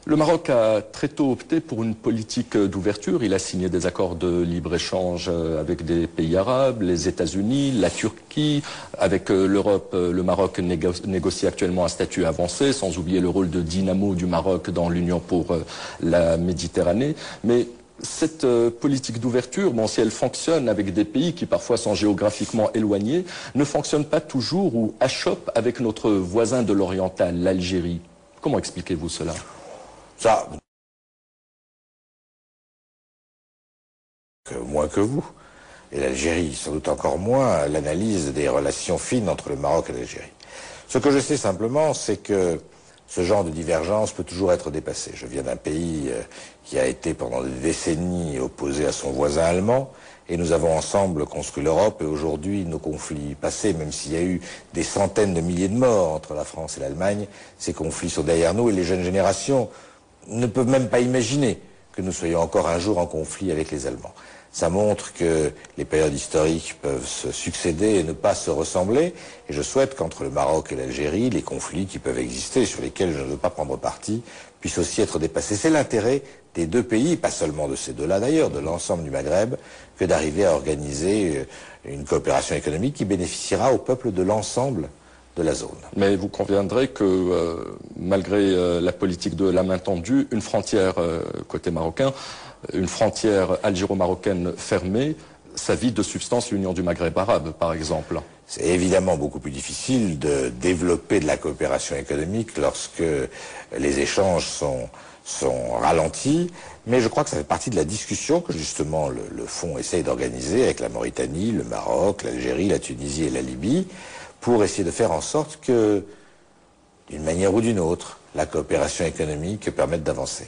Le Maroc a très tôt opté pour une politique d'ouverture. Il a signé des accords de libre-échange avec des pays arabes, les États-Unis, la Turquie. Avec l'Europe, le Maroc négocie actuellement un statut avancé, sans oublier le rôle de dynamo du Maroc dans l'Union pour la Méditerranée. Mais cette politique d'ouverture, bon, si elle fonctionne avec des pays qui parfois sont géographiquement éloignés, ne fonctionne pas toujours ou achoppe avec notre voisin de l'oriental, l'Algérie. Comment expliquez-vous cela? Ça, moins que vous. Et l'Algérie, sans doute encore moins, l'analyse des relations fines entre le Maroc et l'Algérie. Ce que je sais simplement, c'est que ce genre de divergence peut toujours être dépassé. Je viens d'un pays qui a été pendant des décennies opposé à son voisin allemand, et nous avons ensemble construit l'Europe, et aujourd'hui, nos conflits passés, même s'il y a eu des centaines de milliers de morts entre la France et l'Allemagne, ces conflits sont derrière nous, et les jeunes générations ne peuvent même pas imaginer que nous soyons encore un jour en conflit avec les Allemands. Ça montre que les périodes historiques peuvent se succéder et ne pas se ressembler. Et je souhaite qu'entre le Maroc et l'Algérie, les conflits qui peuvent exister, sur lesquels je ne veux pas prendre parti, puissent aussi être dépassés. C'est l'intérêt des deux pays, pas seulement de ces deux-là d'ailleurs, de l'ensemble du Maghreb, que d'arriver à organiser une coopération économique qui bénéficiera au peuple de l'ensemble de la zone. Mais vous conviendrez que malgré la politique de la main tendue, une frontière côté marocain, une frontière algéro-marocaine fermée, ça vide de substance l'Union du Maghreb arabe, par exemple. C'est évidemment beaucoup plus difficile de développer de la coopération économique lorsque les échanges sont ralentis, mais je crois que ça fait partie de la discussion que justement le Fonds essaye d'organiser avec la Mauritanie, le Maroc, l'Algérie, la Tunisie et la Libye, pour essayer de faire en sorte que, d'une manière ou d'une autre, la coopération économique permette d'avancer.